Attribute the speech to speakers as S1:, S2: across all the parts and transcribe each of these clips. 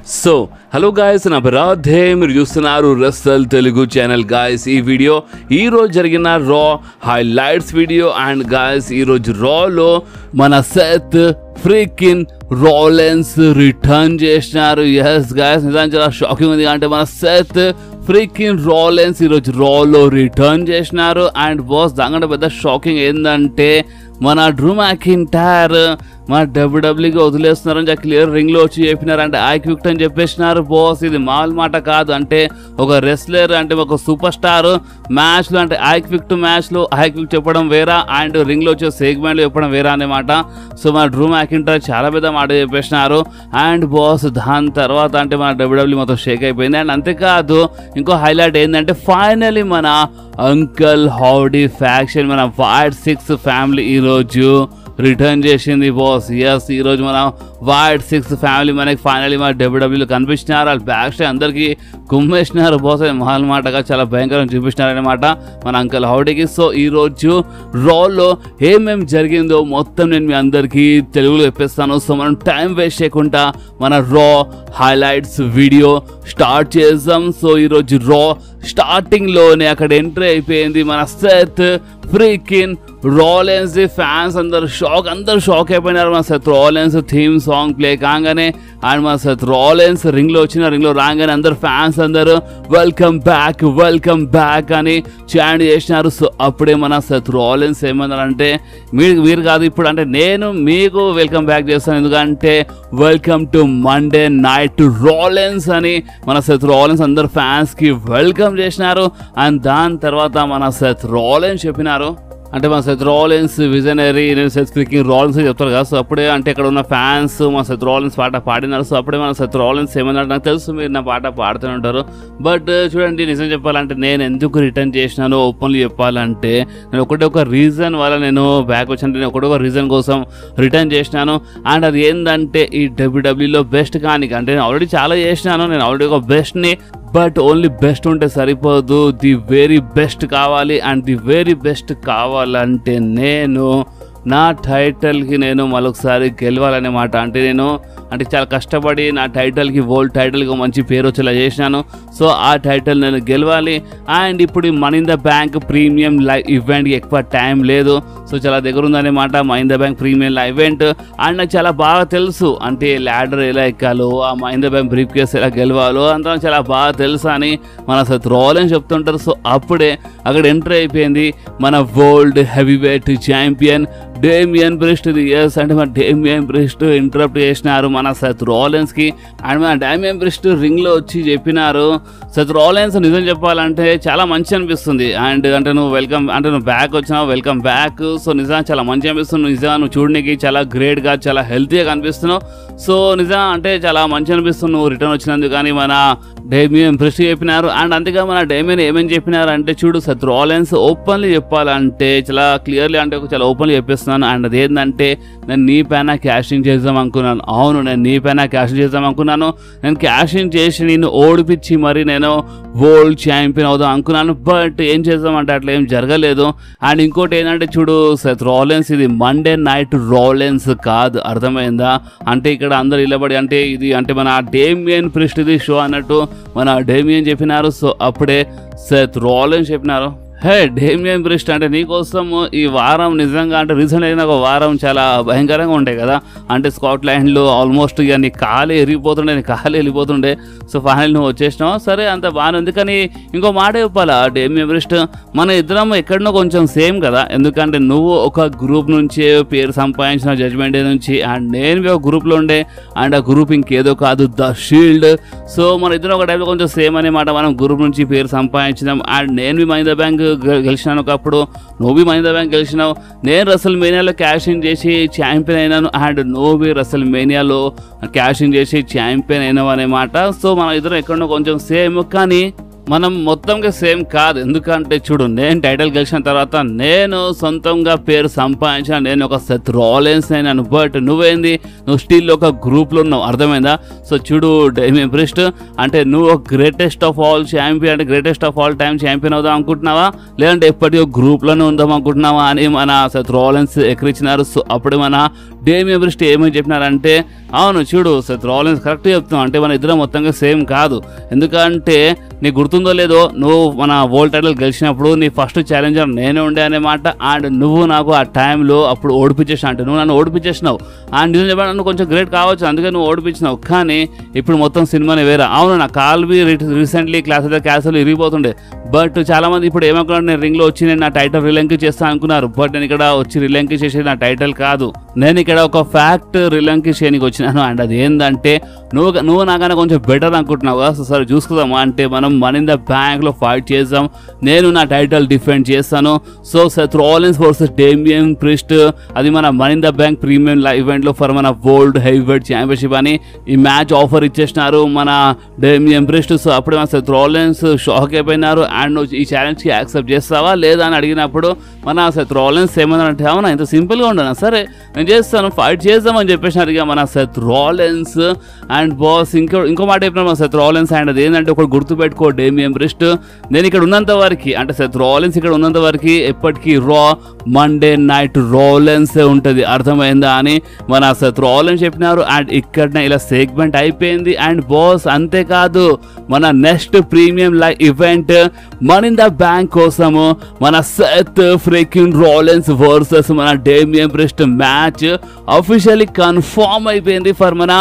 S1: So hello guys, నా బరాధే మీరు చూస్తున్నారు రసల్ తెలుగు ఛానల్. గాయస్ ఈ వీడియో ఈరోజు జరిగిన రా హైలైట్స్ వీడియో. అండ్ గాయస్ ఈరోజు రాలో మన సెత్ ఫ్రీకిన్ రాలెన్స్ రిటర్న్ చేసినారు. ఎస్ గాయస్, నిజానికి చాలా షాకింగ్ ఉంది. అంటే మన సెత్ ఫ్రీకిన్ రాలెన్స్ ఈరోజు రాలో రిటర్న్ చేసినారు. అండ్ బాస్ దానికంటే పెద్ద షాకింగ్ ఏంటంటే మన డ్రూ మ్యాకింటైర్ మన డబ్ల్యూడబ్ల్యూకి వదిలేస్తున్నారని క్లియర్ రింగ్లో వచ్చి చెప్పినారు. అంటే ఐ క్విక్ట్ అని చెప్పేసినారు. బాస్ ఇది మామూలు మాట కాదు. అంటే ఒక రెస్లర్ అంటే ఒక సూపర్ స్టార్ మ్యాచ్లో అంటే ఐ క్విక్ట్ మ్యాచ్లో ఐ క్విక్ చెప్పడం వేరా అండ్ రింగ్లో వచ్చే సెగ్మెంట్లో చెప్పడం వేరా అనేమాట. సో మన డ్రూ మ్యాకింటైర్ చాలా పెద్ద మాట చెప్పేసినారు. అండ్ బాస్ దాని తర్వాత అంటే మన డబ్ల్యూడబ్ల్యూ మొత్తం షేక్ అయిపోయింది. అండ్ అంతేకాదు ఇంకో హైలైట్ ఏంటంటే ఫైనలీ మన అంకల్ హౌడీ ఫ్యాక్షన్ మన వైట్ 6 ఫ్యామిలీ ఈరోజు రిటర్న్ చేసింది బాస్. ఎస్ ఈరోజు మన వైట్ 6 ఫ్యామిలీ మనకి ఫైనలీ మన డబ్ల్యూడబ్ల్యూలో కనిపించినారు. వాళ్ళు బ్యాక్ స్టేజ్ అందరికీ కుమ్మేసినారు బాస్. మహల్ మాటగా చాలా భయంకరంగా చూపించినారు అనమాట మన అంకల్ హౌడీకి. సో ఈరోజు రాలో ఏమేమి జరిగిందో మొత్తం నేను మీ అందరికీ తెలుగులో చెప్పేస్తాను. సో మనం టైం వేస్ట్ చేయకుండా మన రా హైలైట్స్ వీడియో స్టార్ట్ చేద్దాం. సో ఈరోజు రా స్టార్టింగ్లోనే అక్కడ ఎంట్రీ అయిపోయింది మన సెత్ ఫ్రీకిన్ రాలెన్స్. ఫ్యాన్స్ అందరు షాక్ అయిపోయినారు. మన Seth Rollins theme song play కాగానే అండ్ మన సెత్ రాలెన్స్ రింగ్లో రాగానే అందరు ఫ్యాన్స్ అందరూ వెల్కమ్ బ్యాక్ అని చాంట్ చేసినారు. సో అప్పుడే మన సెత్ రాలెన్స్ ఏమన్నారంటే మీరు కాదు ఇప్పుడు అంటే నేను మీకు వెల్కమ్ బ్యాక్ చేస్తాను, ఎందుకంటే welcome to Monday night Rollins అని మన సెత్ రాలెన్స్ అందరు ఫ్యాన్స్కి వెల్కమ్ చేసినారు. అండ్ దాని తర్వాత మన సెత్ రాలెన్స్ చెప్పినారు అంటే మన Seth Rollins visionary Seth freaking Rollins చెప్తారు కదా. సో అప్పుడే అంటే ఇక్కడ ఉన్న ఫ్యాన్స్ మన సెత్ రాలెన్స్ పాట పాడినారు. సో అప్పుడే మన సెత్ రాలెన్స్ ఏమన్నారు నాకు తెలుసు మీరు నా పాట పాడుతూనే ఉంటారు. బట్ చూడండి నిజం చెప్పాలంటే నేను ఎందుకు రిటర్న్ చేసినాను ఓపెన్లీ చెప్పాలంటే నేను ఒక రీజన్ వల్ల నేను బ్యాక్ వచ్చాను. నేను ఒక రీజన్ కోసం రిటర్న్ చేసినాను. అండ్ అది ఏంటంటే ఈ డబ్ల్యూడబ్ల్యూలో బెస్ట్ కానీ అంటే నేను ఆల్రెడీ చాలా చేసినాను. నేను ఆల్రెడీ ఒక బెస్ట్ని, బట్ ఓన్లీ బెస్ట్ ఉంటే సరిపోదు, ది వెరీ బెస్ట్ కావాలి. అండ్ ది వెరీ బెస్ట్ కావాలంటే నేను నా టైటిల్కి నేను మరొకసారి గెలవాలన్నమాట. అంటే నేను అంటే చాలా కష్టపడి నా టైటిల్కి వరల్డ్ టైటిల్కి మంచి పేరు వచ్చేలా చేసినాను. సో ఆ టైటిల్ నేను గెలవాలి. అండ్ ఇప్పుడు money in the bank premium live ఈవెంట్కి ఎక్కువ టైం లేదు. సో చాలా దగ్గర ఉందన్నమాట money in the bank premium live event. And నాకు చాలా బాగా తెలుసు అంటే ల్యాడర్ ఎలా ఎక్కాలో ఆ money in the bank brief case ఎలా గెలవాలో అంతా చాలా బాగా తెలుసు అని మన సెత్ రాలెన్స్ చెప్తుంటారు. సో అప్పుడే అక్కడ ఎంట్రీ అయిపోయింది మన world heavyweight champion Damian Priest. Yes అంటే మన డేమియన్ బ్రిస్ట్ ఇంటరప్ట్ చేసినారు మన సెత్ రాలెన్స్కి. అండ్ మన డేమియన్ బ్రిస్ట్ రింగ్లో వచ్చి చెప్పినారు సెత్ రాలెన్స్ నిజం చెప్పాలంటే చాలా మంచి అనిపిస్తుంది. అండ్ అంటే నువ్వు బ్యాక్ వచ్చినావు, వెల్కమ్ బ్యాక్. సో నిజంగా చాలా మంచి అనిపిస్తుంది. నిజంగా నువ్వు చూడడానికి చాలా గ్రేట్గా చాలా హెల్తీగా కనిపిస్తున్నావు. సో నిజంగా అంటే చాలా మంచి అనిపిస్తుంది నువ్వు రిటర్న్ వచ్చినందుకు కానీ మన డేమియన్ బ్రిస్ట్ చెప్పినారు. అండ్ అంతేగా మన డేమియన్ ఏమేమి చెప్పినారు అంటే చూడు సెత్ రాలెన్స్ ఓపెన్లీ చెప్పాలంటే చాలా క్లియర్లీ అంటే చాలా ఓపెన్లీ చెప్పేస్తున్నాను. అండ్ అదేంటంటే నేను నీ పైన క్యాషింగ్ చేద్దాం అనుకున్నాను. అవును నేను నీ పైన క్యాషింగ్ చేద్దాం అనుకున్నాను. నేను క్యాషింగ్ చేసి నేను ఓడిపించి మరి నేను వరల్డ్ ఛాంపియన్ అవుదాం అనుకున్నాను. బట్ ఏం చేద్దామంటే అట్లా ఏం జరగలేదు. అండ్ ఇంకోటి ఏంటంటే చూడు సెత్ రాలెన్స్ ఇది మండే నైట్ రాలెన్స్ కాదు, అర్థమైందా? అంటే ఇక్కడ అందరు ఇళ్ళబడి అంటే ఇది అంటే మన డేమియన్ బ్రిస్ట్ ఇది షో అన్నట్టు మన డేమియన్ చెప్పినారు. సో అప్పుడే సెత్ రాలెన్స్ చెప్పినారు హే డేమియన్ బ్రిస్ట్ అంటే నీకోసం ఈ వారం నిజంగా అంటే రీసెంట్ అయిన ఒక వారం చాలా భయంకరంగా ఉంటాయి కదా. అంటే స్కాట్లాండ్లో ఆల్మోస్ట్ ఇక నీ కాలు వెళ్ళిపోతుండే. సో ఫైనల్ నువ్వు వచ్చేసినావు, సరే అంత బాగానే ఉంది. కానీ ఇంకో మాట చెప్పాలా డేమియన్ బ్రిస్ట్ మన ఇద్దరం ఎక్కడనో కొంచెం సేమ్ కదా. ఎందుకంటే నువ్వు ఒక గ్రూప్ నుంచి పేరు సంపాదించిన జడ్జ్మెంట్ డే నుంచి అండ్ నేను ఒక గ్రూప్లో ఉండే అండ్ ఆ గ్రూప్ ఇంకేదో కాదు ద షీల్డ్. సో మన ఇద్దరం ఒక టైంలో కొంచెం సేమ్ అనమాట. మనం గ్రూప్ నుంచి పేరు సంపాదించినాం. అండ్ నేను మనీ ద బ్యాంక్ గెలిచినాను ఒకప్పుడు, నువ్వు మనీ ద బ్యాంక్ గెలిచినావు. నేను రసల్ మేనియాలో క్యాషింగ్ చేసి ఛాంపియన్ అయినాను అండ్ నువ్వు రసల్ మేనియాలో క్యాషింగ్ చేసి ఛాంపియన్ అయినావు అనమాట. సో మన ఇద్దరం ఎక్కడో కొంచెం సేమ్. కానీ మనం మొత్తంగా సేమ్ కాదు. ఎందుకంటే చూడు, నేను టైటిల్ గెలిచిన తర్వాత నేను సొంతంగా పేరు సంపాదించిన, నేను ఒక సెత్ రాలిన్స్ అయినాను. బట్ నువ్వేంది, నువ్వు స్టిల్ ఒక గ్రూప్లో ఉన్నావు. అర్థమైందా? సో చూడు డేమియన్ ప్రిస్ట్, అంటే నువ్వు గ్రేటెస్ట్ ఆఫ్ ఆల్ ఛాంపియన్, అంటే greatest of all time champion అవుదాం అనుకుంటున్నావా, లేదంటే ఎప్పటికీ గ్రూప్లోనే ఉందాం అనుకుంటున్నావా అని మన సెత్ రాలిన్స్ ఎక్కిరించినారు. సో అప్పుడు మన డేమియన్ ప్రిస్ట్ ఏమని చెప్పినారంటే, అవును చూడు సెత్ రాలిన్స్ కరెక్ట్ చెప్తున్నావు, అంటే మన ఇద్దరం మొత్తంగా సేమ్ కాదు. ఎందుకంటే నీకు గుర్తుందో లేదో, నువ్వు మన వరల్డ్ టైటిల్ గెలిచినప్పుడు నీ ఫస్ట్ ఛాలెంజర్ నేనే ఉండే అనమాట. అండ్ నువ్వు నాకు ఆ టైంలో అప్పుడు ఓడిపించేసిన, అంటే నువ్వు నన్ను ఓడిపించేసినావు. అండ్ నిజం చెప్పాను, నువ్వు కొంచెం గ్రేట్ కావచ్చు, అందుకే నువ్వు ఓడిపించినావు. కానీ ఇప్పుడు మొత్తం సినిమానే వేరే. అవును, నా కాల్వి రీసెంట్లీ క్యాన్సల్ ఇరిగిపోతుండే. బట్ చాలామంది ఇప్పుడు ఏమనుకున్నారు, నేను రింగ్లో వచ్చి నేను నా టైటిల్ రిలంకి చేస్తాను అనుకున్నారు. బట్ నేను ఇక్కడ వచ్చి రిలంకి చేసేది నా టైటిల్ కాదు. నేను ఇక్కడ ఒక ఫ్యాక్ట్ రిలంకి చేయడానికి వచ్చినాను. అండ్ అది ఏంటంటే, నువ్వు నాకన్నా కొంచెం బెటర్ అనుకుంటున్నావు కదా. సో సరే చూసుకుందాము. అంటే మనం మనీ ఇన్ ద బ్యాంక్లో ఫైట్ చేద్దాం, నేను నా టైటిల్ డిఫెండ్ చేస్తాను. So Seth Rollins versus Damian priest, అది మన money in the bank premium ఈవెంట్లో ఫర్ మన వరల్డ్ హెవీవెయిట్ ఛాంపియన్షిప్ అని ఈ మ్యాచ్ ఆఫర్ ఇచ్చేసినారు మన డేమియన్ ప్రిస్ట్. సో అప్పుడే మన సెత్ రాలిన్స్ షాక్ అయిపోయినారు. అండ్ నువ్వు ఈ ఛాలెంజ్కి యాక్సెప్ట్ చేస్తావా లేదా అని అడిగినప్పుడు మన సెత్ రాలిన్స్ ఏమన్నారంటే, అవునా ఇంత సింపుల్గా ఉండనా, సరే నేను చేస్తాను, ఫైట్ చేద్దామని చెప్పేసినారు ఇక మన సెత్ రాలిన్స్. అండ్ బాస్ ఇంకో మాట చెప్పిన మన సెత్ రాలిన్స్. అండ్ అది ఏంటంటే, ఒకటి గుర్తుపెట్టుకో డేమియన్ ప్రిస్ట్, నేను ఇక్కడ ఉన్నంత వరకు, అంటే సెత్ రాలిన్స్ ఇక్కడ ఉన్నంత వరకు ఎప్పటికీ రా మండే నైట్ రాలిన్సే ఉంటుంది. అర్థమైందా అని మన సెత్ రాలిన్స్ చెప్పినారు. అండ్ ఇక్కడనే ఇలా సెగ్మెంట్ అయిపోయింది. అండ్ బాస్ అంతేకాదు, మన next premium live event money in the bank కోసము మన సెత్ ఫ్రీకింగ్ రాలిన్స్ వర్సెస్ మన Damian priest match officially confirm అయిపోయింది ఫర్ మన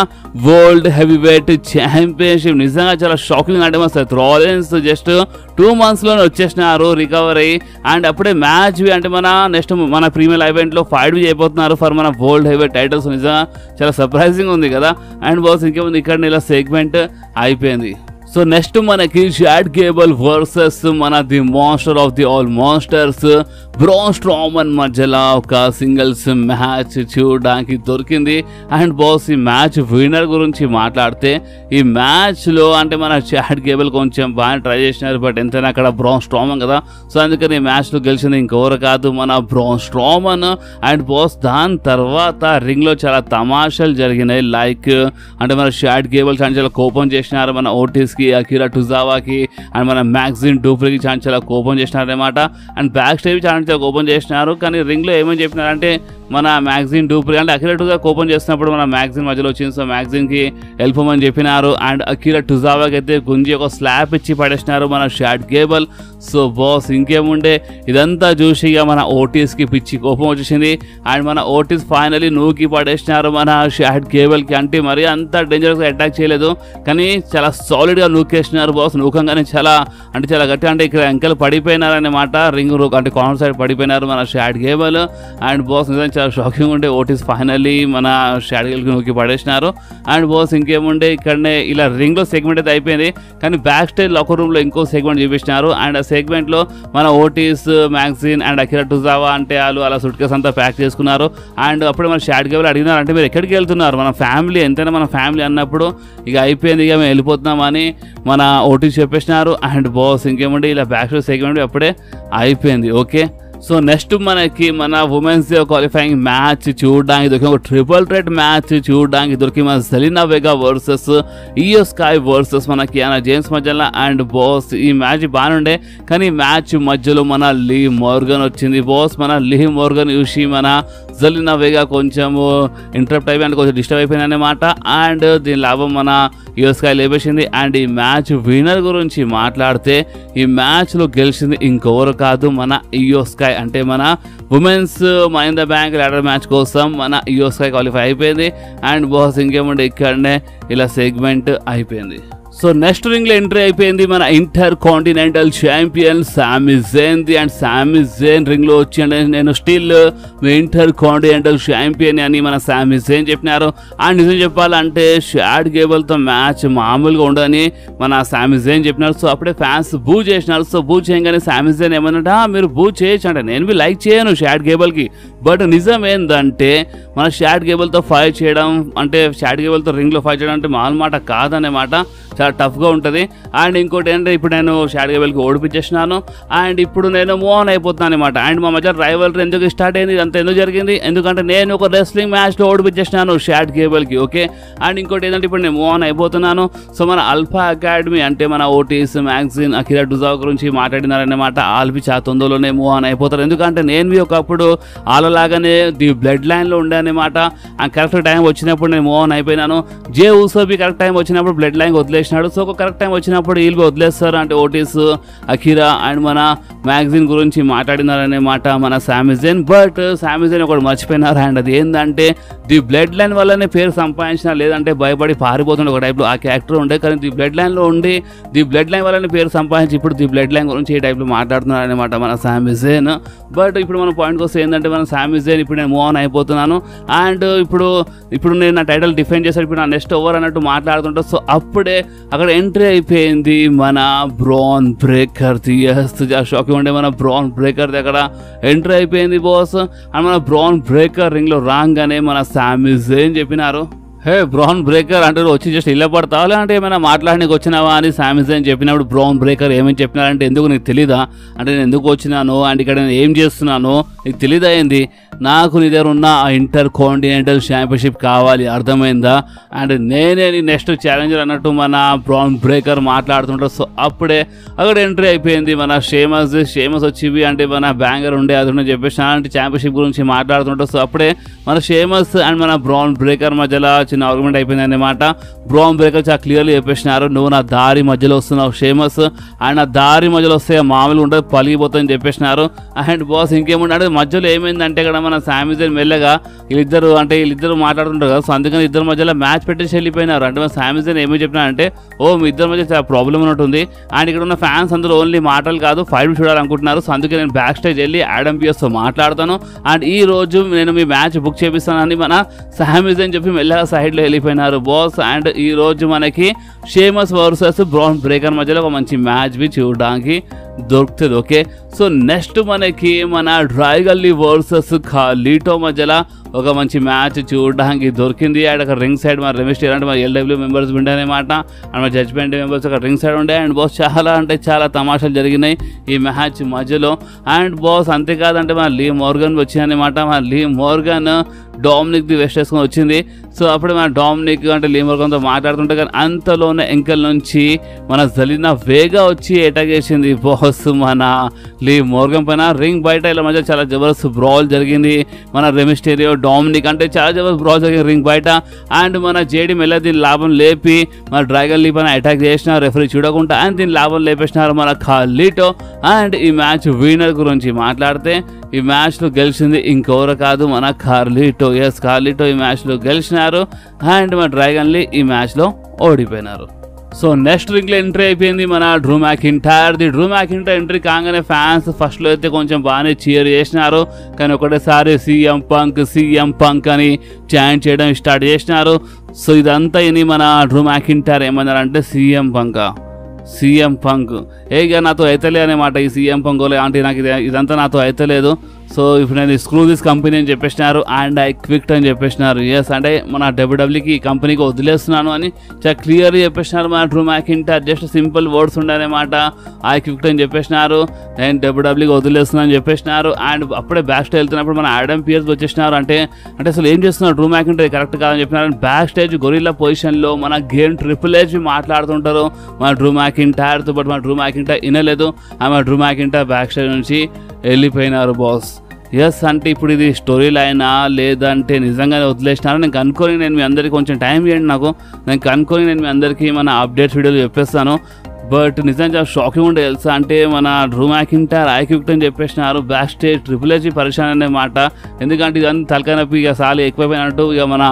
S1: వరల్డ్ హెవీవెయిట్ ఛాంపియన్షిప్. నిజంగా చాలా షాకింగ్. అంటే మన సెత్ రాలిన్స్ జస్ట్ 2 monthsలోనే వచ్చేసినారు రికవర్ అయ్యి. అండ్ అప్పుడే మ్యాచ్ అంటే మన నెక్స్ట్ మన ప్రీమియం ఈవెంట్లో ఫైట్ చేయబోతున్నారు ఫర్ మన వరల్డ్ హెవీవెయిట్ టైటిల్స్. నిజంగా చాలా సర్ప్రైజింగ్ ఉంది కదా. అండ్ బాస్ ఇంకేముంది, ఇక్కడ ఇలా సెగ్మెంట్ అయిపోయింది. సో నెక్స్ట్ మనకి చాడ్ గేబుల్ వర్సెస్ మన the monster of the all monsters bran Strowman మధ్యలో ఒక సింగిల్స్ మ్యాచ్ చూడడానికి దొరికింది. అండ్ బాస్ ఈ మ్యాచ్ విన్నర్ గురించి మాట్లాడితే, ఈ మ్యాచ్లో అంటే మన చాడ్ గేబుల్ కొంచెం బాగా ట్రై చేసినారు. బట్ ఎంతైనా అక్కడ బ్రాన్ స్ట్రోమన్ కదా. సో అందుకని ఈ మ్యాచ్లో గెలిచింది ఇంకెవరు కాదు, మన బ్రాన్ స్ట్రోమన్. అండ్ బాస్ దాని తర్వాత రింగ్లో చాలా తమాషాలు జరిగినాయి. లైక్ అంటే మన చాడ్ గేబుల్ చాలా కోపం చేసినారు మన ఓటీస్కి, అకిరా టుజావాకి, అండ్ మన మ్యాగ్జిన్ డూప్రీకి చాలా కోపం చేసినారనమాట. అండ్ బ్యాక్ స్టేజ్ చాలా కోపం చేసినారు. కానీ రింగ్లో ఏమని చెప్పినారంటే, మన మ్యాగ్జిన్ డూప్రీ అంటే అకిరా టుజా కోపం చేసినప్పుడు మన మ్యాగ్జిన్ మధ్యలో వచ్చింది. సో మ్యాగ్జిన్కి వెళ్ళిపోమని చెప్పినారు. అండ్ అకిరా టుజావాకి అయితే గుంజి ఒక స్లాప్ ఇచ్చి పడేసినారు మన చాడ్ గేబుల్. సో బాస్ ఇంకేముండే, ఇదంతా చూసి ఇక మన ఓటీస్కి పిచ్చి కోపం వచ్చేసింది. అండ్ మన ఓటీస్ ఫైనలీ నూకి పడేసినారు మన చాడ్ గేబుల్కి. అంటే మరి అంత డేంజరస్గా అటాక్ చేయలేదు, కానీ చాలా సాలిడ్గా నూకేసినారు బాస్. నూకంగానే చాలా గట్టిగా, అంటే ఇక్కడ ఎంకలు పడిపోయినారన్నమాట. రింగ్ అంటే కార్నర్ సైడ్ పడిపోయినారు మన చాడ్ గేబుల్. అండ్ బాస్ నిజంగా చాలా షాకింగ్ ఉండే, ఓటీస్ ఫైనల్లీ మన చాడ్ గేబుల్కి నూకి పడేసినారు. అండ్ బాస్ ఇంకేముండే, ఇక్కడనే ఇలా రింగ్లో సెగ్మెంట్ అయితే అయిపోయింది. కానీ బ్యాక్ స్టేజ్ లాకర్ రూమ్లో ఇంకో సెగ్మెంట్ చూపించినారు. అండ్ ఆ సెగ్మెంట్లో మన ఓటీస్, మ్యాగ్జిన్ అండ్ అకిరా టుజావా అంటే వాళ్ళు అలా సూట్ కేసు అంతా ప్యాక్ చేసుకున్నారు. అండ్ అప్పుడే మన చాడ్ గేబుల్ అడిగినారు, అంటే మీరు ఎక్కడికి వెళ్తున్నారు, మన ఫ్యామిలీ ఎంతైనా మన ఫ్యామిలీ అన్నప్పుడు ఇక అయిపోయింది, ఇక మేము వెళ్ళిపోతున్నామని మన ఓటీస్ చెప్పేసినారు. అండ్ బాస్ ఇంకేమంటే ఇలా బ్యాక్ స్టేజ్ సెగ్మెంట్ అప్పుడే అయిపోయింది. ఓకే, సో నెక్స్ట్ మనకి మన ఉమెన్స్ డే క్వాలిఫైయింగ్ మ్యాచ్ చూడడానికి దొరికి, ఒక ట్రిపుల్ థ్రెట్ మ్యాచ్ చూడడానికి దొరికి మన Zelina Vega versus Iyo Sky versus మన కియానా జేమ్స్ మధ్యలో. అండ్ బాస్ ఈ మ్యాచ్ బాగానుండే, కానీ మ్యాచ్ మధ్యలో మన లీ మోర్గన్ వచ్చింది బాస్. మన లీ మోర్గన్ చూసి మన సెలీనా వెగా కొంచెము ఇంటరప్ట్ అయిపోయి, అంటే కొంచెం డిస్టర్బ్ అయిపోయింది అన్నమాట. అండ్ దీని లాభం మన ఇయో స్కై లేపేసింది. అండ్ ఈ మ్యాచ్ విన్నర్ గురించి మాట్లాడితే, ఈ మ్యాచ్లో గెలిచింది ఇంకెవరు కాదు, మన ఇయో స్కై. అంటే మన women's money in the bank ladder match కోసం మన ఇయో స్కై క్వాలిఫై అయిపోయింది. అండ్ బాస్ ఇంకేముంటే ఇక్కడనే ఇలా సెగ్మెంట్ అయిపోయింది. సో నెక్స్ట్ రింగ్లో ఎంట్రీ అయిపోయింది మన ఇంటర్ కాంటినెంటల్ ఛాంపియన్ సామీ జైన్. అండ్ సామీ జైన్ రింగ్లో వచ్చి, అంటే నేను స్టిల్ ఇంటర్ కాంటినెంటల్ ఛాంపియన్ అని మన సామీ జైన్ చెప్పినారు. అండ్ నిజం చెప్పాలంటే చాడ్ గేబుల్తో మ్యాచ్ మామూలుగా ఉండదని మన సామీ జైన్ చెప్పినారు. సో అప్పుడే ఫ్యాన్స్ బూ చేసినారు. సో బూ చేయగానే సామీ జైన్ ఏమన్నట, మీరు బూ చేయొచ్చు అంటే, నేను లైక్ చేయను చాడ్ గేబుల్కి, బట్ నిజం ఏంటంటే మన షాట్ గేబుల్తో ఫైట్ చేయడం అంటే షాట్ గేబుల్తో రింగ్లో ఫైట్ చేయడం అంటే మామూలు మాట కాదనేమాట, చాలా టఫ్గా ఉంటుంది. అండ్ ఇంకోటి ఏంటంటే ఇప్పుడు నేను షాట్ గేబుల్కి ఓడిపించేసినాను అండ్ ఇప్పుడు నేను మూవ్ ఆన్ అయిపోతున్నాను అనమాట. అండ్ మా మధ్య రైవల్రీ ఎందుకు స్టార్ట్ అయింది, ఇదంతా ఎందుకు జరిగింది, ఎందుకంటే నేను ఒక రెస్లింగ్ మ్యాచ్లో ఓడిపించేసినాను షాట్ గేబుల్కి. ఓకే, అండ్ ఇంకోటి ఏంటంటే ఇప్పుడు నేను మూవ్ ఆన్ అయిపోతున్నాను. సో మన అల్ఫా అకాడమీ అంటే మన ఓటీస్ మ్యాగజైన్ అకిరా డుజావ్ గురించి మాట్లాడినారన్నమాట. ఆల్బి చాలా తొందరలోనే మూవ్ ఆన్ అయిపోతారు, ఎందుకంటే నేను ఒకప్పుడు వాళ్ళలాగానే ది బ్లడ్ లైన్లో ఉండే అనమాట. ఆ కరెక్ట్ టైం వచ్చినప్పుడు నేను మూవ్ ఆన్ అయిపోయినాను. జే ఊసోబి కరెక్ట్ టైం వచ్చినప్పుడు బ్లడ్ లైన్ వదిలేసినాడు. సో ఒక కరెక్ట్ టైం వచ్చినప్పుడు వీళ్ళు వదిలేస్తారు అంటే ఓటీస్ అకిరా అండ్ మన మ్యాగజైన్ గురించి మాట్లాడినారనేమాట మన సామి జైన్. బట్ సామి జైన్ ఒకటి మర్చిపోయినారు, అండ్ అది ఏంటంటే ది బ్లడ్ లైన్ వల్లనే పేరు సంపాదించిన, లేదంటే భయపడి పారిపోతుండే ఒక టైప్లో ఆ క్యారెక్టర్ ఉండే. కానీ ది బ్లడ్ లైన్లో ఉండి ది బ్లడ్ లైన్ వల్లనే పేరు సంపాదించి ఇప్పుడు ది బ్లడ్ లైన్ గురించి ఈ టైప్లో మాట్లాడుతున్నారు అనమాట మన సామి జైన్. బట్ ఇప్పుడు మన పాయింట్కి వస్తే ఏంటంటే మన సామి జైన్ ఇప్పుడు నేను మూవ్ ఆన్ అయిపోతున్నాను అండ్ ఇప్పుడు నేను నా టైటిల్ డిఫెండ్ చేశాను, ఇప్పుడు నా నెక్స్ట్ ఓవర్ అన్నట్టు మాట్లాడుతుంటా. సో అప్పుడే అక్కడ ఎంట్రీ అయిపోయింది మన బ్రాన్ బ్రేకర్. షాక్ ఉండే మన బ్రాన్ బ్రేకర్ అక్కడ ఎంట్రీ అయిపోయింది బాస్. అండ్ మన బ్రాన్ బ్రేకర్ రింగ్లో రాగానే మన సామి జైన్ చెప్పినారు, హే బ్రౌన్ బ్రేకర్ అంటే వచ్చి జస్ట్ ఇలా పడతావా లేదంటే ఏమైనా మాట్లాడడానికి వచ్చినావా అని సామి జైన్ చెప్పినప్పుడు బ్రౌన్ బ్రేకర్ ఏమేమి చెప్పినారంటే ఎందుకు నీకు తెలీదా, అంటే నేను ఎందుకు వచ్చినాను అండ్ ఇక్కడ నేను ఏం చేస్తున్నాను నీకు తెలీదా ఏంది, నాకు నీ దగ్గర ఉన్న ఆ ఇంటర్ కాంటినెంటల్ ఛాంపియన్షిప్ కావాలి అర్థమైందా, అండ్ నేనే నీ నెక్స్ట్ ఛాలెంజర్ అన్నట్టు మన బ్రౌన్ బ్రేకర్ మాట్లాడుతుంటారు. సో అప్పుడే అక్కడ ఎంట్రీ అయిపోయింది మన షేమస్ వచ్చి అంటే మన బ్యాంగర్ ఉండే అది చెప్పేసి అలాంటి ఛాంపియన్షిప్ గురించి మాట్లాడుతుంటారు. సో అప్పుడే మన షేమస్ అండ్ మన బ్రౌన్ బ్రేకర్ మధ్యలో చిన్న ఆర్గ్యుమెంట్ అయిపోయింది అనమాట. బ్రౌన్ బ్రేకర్ చాలా క్లియర్లీ చెప్పేసినారు, నువ్వు నా దారి మధ్యలో వస్తున్నావు షేమస్, అండ్ నా దారి మధ్యలో వస్తే మామూలు ఉండదు పలిగిపోతుందని చెప్పేసినారు. అండ్ బాస్ ఇంకేముండే మధ్యలో ఏమైందంటే ఇక్కడ మన సామి జైన్ మెల్లగా వీళ్ళిద్దరు మాట్లాడుతుంటారు కదా, సో అందుకని ఇద్దరు మధ్యలో మ్యాచ్ పెట్టేసి వెళ్ళిపోయినారు. అంటే మన సామి జైన్ ఏమీ చెప్పినారంటే మీ ఇద్దరి మధ్య చాలా ప్రాబ్లం ఉన్నట్టుంది అండ్ ఇక్కడ ఉన్న ఫ్యాన్స్ అందరూ ఓన్లీ మాటలు కాదు ఫైట్ చూడాలనుకుంటున్నారు. సో అందుకే నేను బ్యాక్ స్టేజ్ వెళ్ళి ఆడమ్ పియర్స్తో మాట్లాడతాను అండ్ ఈ రోజు నేను మీ మ్యాచ్ బుక్ చేపిస్తానని మన సామి జైన్ చెప్పి మెల్లగా సైడ్లో వెళ్ళిపోయినారు బాస్. అండ్ ఈ రోజు మనకి షేమస్ వర్సెస్ బ్రౌన్ బ్రేకర్ మధ్యలో ఒక మంచి మ్యాచ్ బి చూడడానికి దొరుకుతుంది. ఓకే, సో నెక్స్ట్ మనకి మన డ్రైగల్లీ వర్సెస్ ఖాలీటో మధ్యలో ఒక మంచి మ్యాచ్ చూడడానికి దొరికింది. అండ్ అక్కడ రింగ్ సైడ్ మన రెమిస్టర్ అంటే మన ఎల్డబ్ల్యూ మెంబర్స్ ఉండే అనమాట అండ్ మన జడ్జ్మెంట్ మెంబర్స్ అక్కడ రింగ్ సైడ్ ఉండే. అండ్ బాస్ చాలా తమాషాలు జరిగినాయి ఈ మ్యాచ్ మధ్యలో. అండ్ బాస్ అంతేకాదంటే మన లీ మోర్గన్ వచ్చిందనమాట. మన Lee Morgan Dominic the west వేసుకొని వచ్చింది. సో అప్పుడు మన డామినిక్ అంటే లీ మోర్గన్తో మాట్లాడుతుంటే కానీ అంతలోనే ఎంకల్ నుంచి మన జలీనా వేగా వచ్చి అటాక్ చేసింది బాస్ మన లీ మోర్గన్ పైన. రింగ్ బయట ఇలా మధ్య చాలా జబర్దస్త్ బ్రాల్ జరిగింది. మన రెమిస్టేరియో డామినిక్ అంటే చాలా జబర్దస్త్ బ్రాల్ జరిగింది రింగ్ బయట. అండ్ మన జేడీ మెల్ల దీని లాభం లేపి మన డ్రాగన్ లీ పైన అటాక్ చేసిన రెఫరీ చూడకుండా అండ్ దీని లాభం లేపేసినారు మన ఖాలీటో. అండ్ ఈ మ్యాచ్ విన్నర్ గురించి మాట్లాడితే ఈ మ్యాచ్లో గెలిచింది ఇంకెవరు కాదు మన ఖాలీటో. ఎస్, ఖాలీటో ఈ మ్యాచ్లో గెలిచినారు అండ్ మన డ్రాగన్ లీ ఈ మ్యాచ్లో ఓడిపోయినారు. సో నెక్స్ట్ రింగ్లో ఎంట్రీ అయిపోయింది మన Drew McIntyre. Drew McIntyre entry కాగానే ఫ్యాన్స్ ఫస్ట్లో అయితే కొంచెం బాగానే చీర్ చేసినారు, కానీ ఒకటేసారి సీఎం పంక్ అని చాంట్ చేయడం స్టార్ట్ చేసినారు. సో ఇదంతా ఇని మన డ్రూ మ్యాకింటైర్ ఏమన్నారంటే సీఎం పంక్ ఇక నాతో అయితలే అనేమాట. ఈ సీఎం పంక్ అంటే నాకు ఇదంతా నాతో అయితలేదు, సో ఇప్పుడు నేను స్క్రూ దిస్ కంపెనీ అని చెప్పేసినారు అండ్ ఐ క్విట్ అని చెప్పేసినారు. ఎస్, అంటే మన డబ్ల్యూడబ్ల్యూకి ఈ కంపెనీకి వదిలేస్తున్నాను అని చాలా క్లియర్గా చెప్పేసినారు మన Drew McIntyre. Just simple words ఉండేనమాట, ఐ క్విట్ అని చెప్పేసినారు, నేను డబ్ల్యూడబ్ల్యూకి వదిలేస్తున్నాను అని చెప్పేసినారు. అండ్ అప్పుడే బ్యాక్ స్టేజ్ వెళ్తున్నప్పుడు మన ఆడమ్ పియర్స్ వచ్చేసినారు. అంటే అసలు ఏం చేస్తున్నారు డ్రూ మ్యాకింటైర్ కరెక్ట్ కాదని చెప్పినారు. బ్యాక్ స్టేజ్ గొరిల్లా పొజిషన్లో మన గేమ్ ట్రిపుల్ హెచ్ మాట్లాడుతుంటారు మన డ్రూ మ్యాకింటైర్తో, బట్ మన డ్రూ మ్యాకింటైర్ వినలేదు. మన డ్రూ మ్యాకింటైర్ బ్యాక్ స్టేజ్ నుంచి వెళ్ళిపోయినారు బాస్. ఎస్, అంటే ఇప్పుడు ఇది స్టోరీ లైనా లేదంటే నిజంగానే వదిలేసినారు నేను కనుక్కొని నేను మీ అందరికీ కొంచెం టైం ఇవ్వండి నాకు, నేను కనుక్కొని నేను మీ అందరికీ మన అప్డేట్స్ వీడియోలు చెప్పేస్తాను. బట్ నిజంగా చాలా షాకింగ్ ఉండే తెలుసా, అంటే మన డ్రూ మ్యాకింటైర్ ఐ క్విట్ అని చెప్పేసినారు. బ్యాక్ స్టేజ్ ట్రిపుల్ హెచ్ పరిశాన్ అనే మాట, ఎందుకంటే ఇదంతా తలకాయ నొప్పి ఇక సాలి ఎక్కువైపోయినట్టు ఇక మన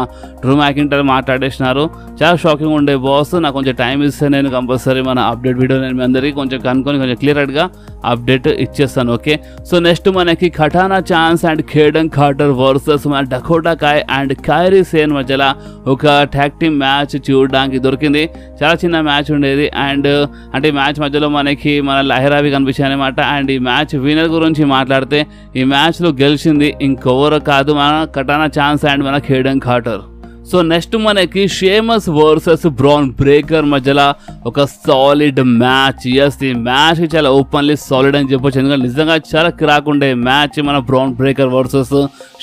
S1: డ్రూ మ్యాకింటైర్ మాట్లాడేసినారు. చాలా షాకింగ్ ఉండే బాస్, నాకు కొంచెం టైం ఇస్తే నేను కంపల్సరీ మన అప్డేట్ వీడియో నేను మీ అందరికీ కొంచెం కనుక్కొని కొంచెం క్లియర్గా అప్డేట్ ఇచ్చేస్తాను. ఓకే, సో నెక్స్ట్ మనకి కటానా ఛాన్స్ అండ్ కేడన్ కార్టర్ వర్సెస్ మన Dakota Kai and Kyrie Sen మధ్యలో ఒక ట్యాగ్ టీమ్ మ్యాచ్ చూడడానికి దొరికింది. చాలా చిన్న మ్యాచ్ ఉండేది అండ్ అంటే ఈ మ్యాచ్ మధ్యలో మనకి మన లహరావి కనిపించాయి అనమాట. అండ్ ఈ మ్యాచ్ విన్నర్ గురించి మాట్లాడితే ఈ మ్యాచ్లో గెలిచింది ఇంకెవరో కాదు మన కటానా ఛాన్స్ అండ్ మన కేడెన్ కార్టర్. సో నెక్స్ట్ మనకి షేమస్ వర్సెస్ బ్రాన్ బ్రేకర్ మధ్యలో ఒక సాలిడ్ మ్యాచ్. ఎస్, ఈ మ్యాచ్ చాలా ఓపెన్లీ సాలిడ్ అని చెప్పొచ్చు, ఎందుకంటే నిజంగా చాలా కిరాక్ ఉండే మ్యాచ్ మన bran breaker versus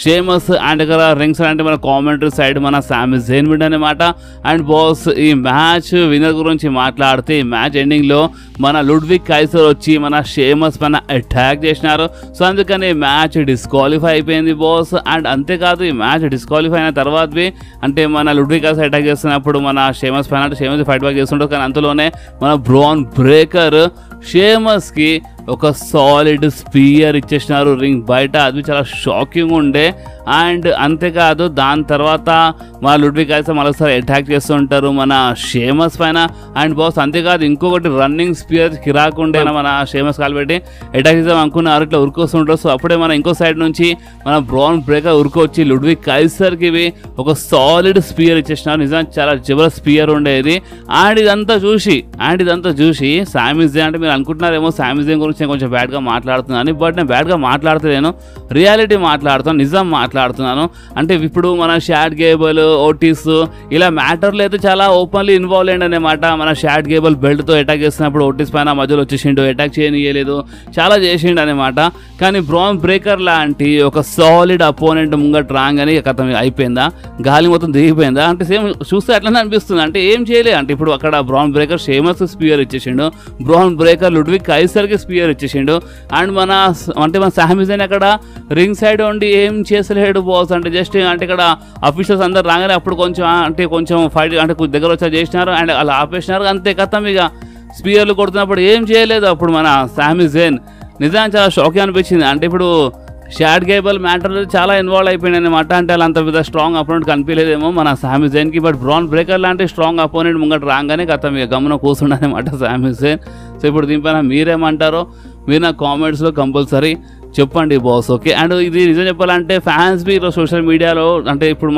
S1: Sheamus. And ఇక్కడ రింగ్స్ అంటే మన కామెంటరీ సైడ్ మన సామి జైన్ విన్ అనమాట. అండ్ బాస్ ఈ మ్యాచ్ విన్నర్ గురించి మాట్లాడితే ఈ మ్యాచ్ ఎండింగ్లో మన లుడ్విగ్ కైసర్ వచ్చి మన షేమస్ పైన అటాక్ చేసినారు. సో అందుకని ఈ మ్యాచ్ డిస్క్వాలిఫై అయిపోయింది బాస్. అండ్ అంతేకాదు ఈ మ్యాచ్ డిస్క్వాలిఫై అయిన తర్వాత అంటే మన లుడ్విగ్ కైసర్ అటాక్ చేస్తున్నప్పుడు మన షేమస్ పైన అంటే షేమస్ ఫైట్ బ్యాక్ చేస్తుంటారు, కానీ అంతలోనే మన బ్రాన్ బ్రేకర్ షేమస్కి ఒక సాలిడ్ స్పియర్ ఇచ్చేసినారు రింగ్ బయట. అది చాలా షాకింగ్ ఉండే. అండ్ అంతేకాదు దాని తర్వాత మన లుడ్విగ్ కైసర్ మరోసారి అటాక్ చేస్తూ ఉంటారు మన షేమస్ పైన. అండ్ బాస్ అంతేకాదు ఇంకొకటి రన్నింగ్ స్పియర్ కిరాక్ ఉండే మన షేమస్ కాలు పెట్టి అటాక్ చేద్దాం అనుకున్నారు, ఇట్లా ఉరుకొస్తుంటారు. సో అప్పుడే మన ఇంకో సైడ్ నుంచి మన బ్రాన్ బ్రేకర్ ఉరుకొచ్చి లుడ్విగ్ కైసర్కి ఒక సాలిడ్ స్పియర్ ఇచ్చేసినారు. నిజంగా చాలా జబర్దస్త్ స్పియర్ ఉండేది. అండ్ ఇదంతా చూసి సామి జైన్ అంటే మీరు అనుకుంటున్నారేమో సామి జైన్ గురించి నేను కొంచెం బ్యాడ్గా మాట్లాడుతున్నాను, బట్ నేను బ్యాడ్గా మాట్లాడతలేను, రియాలిటీ మాట్లాడుతాను, నిజం మాట్లాడుతున్నాను. అంటే ఇప్పుడు మన షాడ్ గేబుల్ ఓటిస్ ఇలా మ్యాటర్లు అయితే చాలా ఓపెన్లీ ఇన్వాల్వ్ అయ్యండి అనమాట. మన షాడ్ గేబుల్ బెల్ట్తో అటాక్ చేసినప్పుడు ఓటిస్ పైన మధ్యలో వచ్చేసిండు, అటాక్ చేయనియలేదు, చాలా చేసిండు అనమాట. కానీ బ్రాన్ బ్రేకర్ లాంటి ఒక సాలిడ్ అపోనెంట్ ముంగట రాగానే కథ అయిపోయిందా, గాలి మొత్తం దిగిపోయిందా అంటే సేమ్ చూస్తే అట్లనే అనిపిస్తుంది. అంటే ఏం చేయలేదు. అంటే ఇప్పుడు అక్కడ bran breaker Sheamus spear ఇచ్చేసిండు, bran breaker Ludwig కైసర్కి spear ఇచ్చేసిండు. And మన సామి జైన్ అక్కడ రింగ్ సైడ్ ఉండి ఏం చేసలేడు బాస్. అంటే జస్ట్ అంటే ఇక్కడ అఫీషియల్స్ అందరు రాగానే అప్పుడు కొంచెం ఫైట్ అంటే దగ్గర వచ్చా చేసినారు అండ్ అలా ఆపేసినారు, అంతే కథం. ఇక స్పియర్లు కొడుతున్నప్పుడు ఏం చేయలేదు అప్పుడు మన సామి జైన్. నిజంగా చాలా షాకింగ్ అనిపించింది. అంటే ఇప్పుడు షాడ్ గేబుల్ మ్యాటర్ చాలా ఇన్వాల్వ్ అయిపోయింది అనమాట. అంటే అలా అంత పెద్ద స్ట్రాంగ్ అపోనెంట్ కనిపించలేదేమో మన సామి జైన్కి, బట్ బ్రాన్ బ్రేకర్ లాంటి స్ట్రాంగ్ అపోనెంట్ ముంగట రాగానే కథం ఇక గమనం కూర్చుండనమాట సామి జైన్. సో ఇప్పుడు దీనిపైన మీరేమంటారో మీరు నా కామెంట్స్లో కంపల్సరీ చెప్పండి బాస్. ఓకే, అండ్ ఇది నిజం చెప్పాలంటే ఫ్యాన్స్ బి సోషల్ మీడియాలో అంటే ఇప్పుడు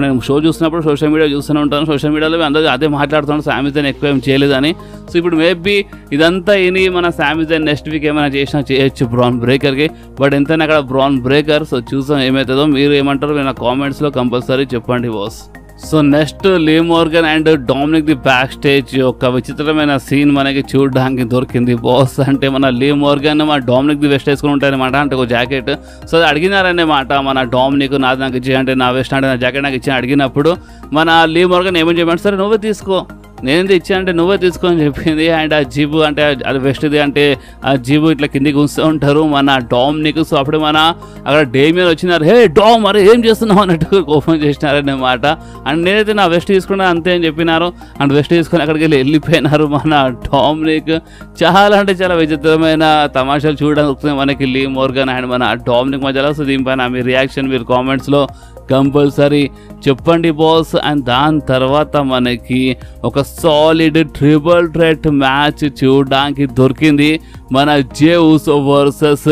S1: నేను షో చూసినప్పుడు సోషల్ మీడియా చూస్తూనే ఉంటాను, సోషల్ మీడియాలో అందరూ అదే మాట్లాడుతున్నాను సామి జైన్ ఎక్కువ ఏం చేయలేదని. సో ఇప్పుడు మేబీ ఇదంతా ఇని మన సామి జైన్ నెక్స్ట్ వీక్ ఏమైనా చేసినా చేయొచ్చు బ్రాన్ బ్రేకర్కి, బట్ ఎంతైనా అక్కడ బ్రాన్ బ్రేకర్. సో చూసాం ఏమవుతుందో, మీరు ఏమంటారో మీరు నా కామెంట్స్లో కంపల్సరీ చెప్పండి boss. So next Lee Morgan and Dominik the backstage ఒక విచిత్రమైన సీన్ మనకి చూడడానికి దొరికింది బాస్. అంటే మన లీ మోర్గన్ మన డామినిక్ ది వెస్ట్ వేసుకుని ఉంటారనమాట, అంటే ఒక జాకెట్. సో అది అడిగినారన్నమాట మన డామినిక్, నాది నాకు ఇచ్చి అంటే నా వెస్ట్ అంటే నా జాకెట్ నాకు ఇచ్చి అడిగినప్పుడు మన లీ మోర్గన్ ఏమని చెప్పాడు, సరే నువ్వే తీసుకో, నేనేంది ఇచ్చానంటే నువ్వే తీసుకొని చెప్పింది. అండ్ ఆ జీబు అంటే అది వెస్ట్ది అంటే ఆ జీబు ఇట్లా కిందికి ఉంచుతూ ఉంటారు మన డామినిక్. సో అప్పుడు మన అక్కడ డేమియన్ వచ్చినారు, హే డామ్ అరే ఏం చేస్తున్నావు అన్నట్టు కోపం చేసినారన్నమాట. అండ్ నేనైతే నా వెస్ట్ తీసుకున్నా అంతే అని చెప్పినారు. అండ్ వెస్ట్ తీసుకొని అక్కడికి వెళ్ళిపోయినారు మన డామినిక్. చాలా అంటే చాలా విచిత్రమైన తమాషాలు చూడడానికి మనకి లీ మోర్గన్ అండ్ మన డామినిక్ మధ్యలో. సో దీనిపైన మీ రియాక్షన్ మీరు కామెంట్స్లో కంపల్సరీ చెప్పండి బాస్. అండ్ దాని తర్వాత మనకి ఒక సాలిడ్ ట్రిపుల్ థ్రెట్ మ్యాచ్ చూడడానికి దొరికింది. మన జే ఊసో వర్సెస్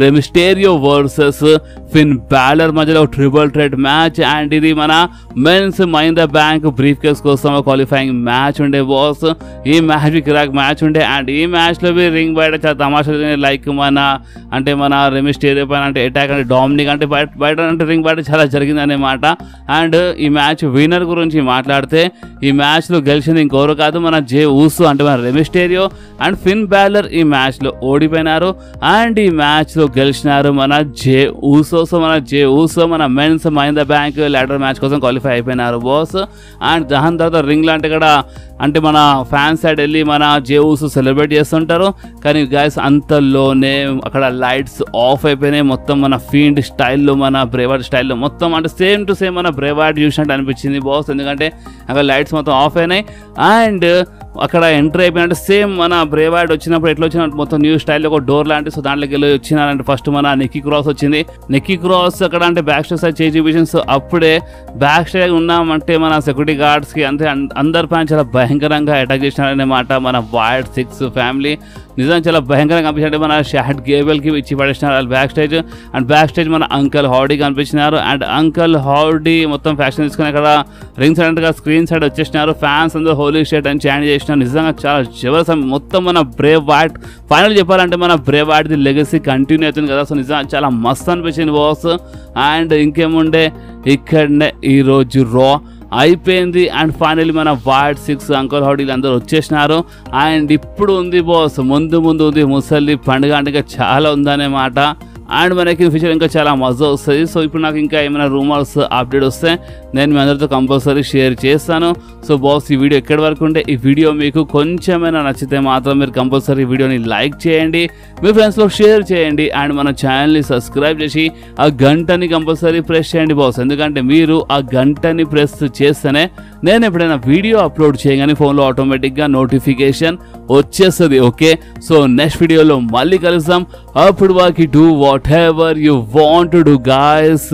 S1: రెమిస్టేరియో వర్సెస్ ఫిన్ బ్యాలర్ మధ్యలో ట్రిపుల్ థ్రెట్ మ్యాచ్. అండ్ ఇది మన men's money in the bank briefcase కోసం క్వాలిఫైయింగ్ మ్యాచ్ ఉండే బాస్. ఈ మ్యాచ్ కిరాక్ మ్యాచ్ ఉండే. అండ్ ఈ మ్యాచ్లో రింగ్ బయట చాలా తమాషాలు లైక్ మన రెమిస్టేరియో పైన అంటే అటాక్ అంటే డామినిక్ అంటే బయట అంటే రింగ్ బయట చాలా జరిగింది అనమాట. అండ్ ఈ మ్యాచ్ విన్నర్ గురించి మాట్లాడితే ఈ మ్యాచ్లో గెలిచింది ఇంకెవరు కాదు మన జే ఊసో అంటే మన రెమిస్టేరియో అండ్ ఫిన్ బ్యాలర్ ఈ మ్యాచ్లో ఓడిపోయినారు. అండ్ ఈ మ్యాచ్లో గెలిచినారు మన జే ఊసో. సో మన జే ఊసో మన men's money in the bank ladder match కోసం క్వాలిఫై అయిపోయినారు బాస్. అండ్ దాని తర్వాత రింగ్ లాంటి కూడా అంటే మన ఫ్యాన్స్ సైడ్ వెళ్ళి మన జే ఊసో సెలబ్రేట్ చేస్తుంటారు. కానీ గైస్ అంతలోనే అక్కడ లైట్స్ ఆఫ్ అయిపోయినాయి మొత్తం మన ఫీల్డ్ స్టైల్లో మన బ్రేవార్డ్ స్టైల్లో మొత్తం అంటే సేమ్ టు సేమ్ మన బ్రేవార్డ్ చూసినట్టు అనిపించింది బాస్. ఎందుకంటే అక్కడ లైట్స్ మొత్తం ఆఫ్ అయినాయి. అండ్ అక్కడ ఎంట్రీ అయిపోయినట్టు సేమ్ మన బ్రేవార్డ్ వచ్చినప్పుడు ఎట్లా వచ్చినట్టు మొత్తం న్యూ స్టైల్లో ఒక డోర్ లాంటి. సో దాంట్లోకి వెళ్ళి వచ్చినారంటే ఫస్ట్ మన నిక్కీ క్రాస్ వచ్చింది. నిక్కీ క్రాస్ అక్కడ అంటే బ్యాక్ స్టేజ్ సైడ్ చేయి చూపించింది. సో అప్పుడే బ్యాక్ స్టేజ్ ఉన్నామంటే మన సెక్యూరిటీ గార్డ్స్కి అంతే అందరి పైన చాలా భయంకరంగా అటాక్ చేసినారన్నమాట మన వైట్ 6 ఫ్యామిలీ. నిజంగా చాలా భయంకరంగా కనిపించారు. మన షాట్ గేబెల్కి ఇచ్చి పడేసినారు వాళ్ళు back stage. And back stage మన అంకల్ హౌడీ కనిపించినారు. అండ్ అంకల్ హౌడీ మొత్తం ఫ్యాషన్ తీసుకుని అక్కడ ring side screen side వచ్చేసినారు. Fans అందరూ హోలీ షేట్ అని చాంట్ చేసినారు. నిజంగా చాలా జబర్దస్త్. మొత్తం మన బ్రేవ్ వైట్ ఫైనల్ చెప్పాలంటే మన బ్రేవ్ వైట్ది లెగసీ కంటిన్యూ అవుతుంది కదా. సో నిజంగా చాలా మస్తు అనిపించింది బాస్. అండ్ ఇంకేముండే ఇక్కడనే ఈరోజు రా అయిపోయింది. అండ్ ఫైనల్లీ మన వైట్ 6 అంకల్ హౌడీలు అందరూ వచ్చేసినారు. అండ్ ఇప్పుడు ఉంది బాస్, ముందు ఉంది ముసలి పండుగ అంటే చాలా ఉందన్నమాట. అండ్ మనకి ఫ్యూచర్ ఇంకా చాలా మజా వస్తుంది. సో ఇప్పుడు నాకు ఇంకా ఏమైనా రూమర్స్ అప్డేట్ వస్తే నేను మీ అందరితో కంపల్సరీ షేర్ చేస్తాను. సో బాస్ ఈ వీడియో ఎక్కడి వరకు ఉంటే ఈ వీడియో మీకు కొంచెమైనా నచ్చితే మాత్రం మీరు కంపల్సరీ వీడియోని లైక్ చేయండి, మీ ఫ్రెండ్స్లో షేర్ చేయండి. అండ్ మన ఛానల్ని సబ్స్క్రైబ్ చేసి ఆ గంటని కంపల్సరీ ప్రెస్ చేయండి బాస్. ఎందుకంటే మీరు ఆ గంటని ప్రెస్ చేస్తేనే నేను ఎప్పుడైనా వీడియో అప్లోడ్ చేయగానే ఫోన్లో ఆటోమేటిక్గా నోటిఫికేషన్ వచ్చేస్తుంది. ఓకే, సో నెక్స్ట్ వీడియోలో మళ్ళీ కలుద్దాం. అప్పుడు వాకి do what ever you want to do guys.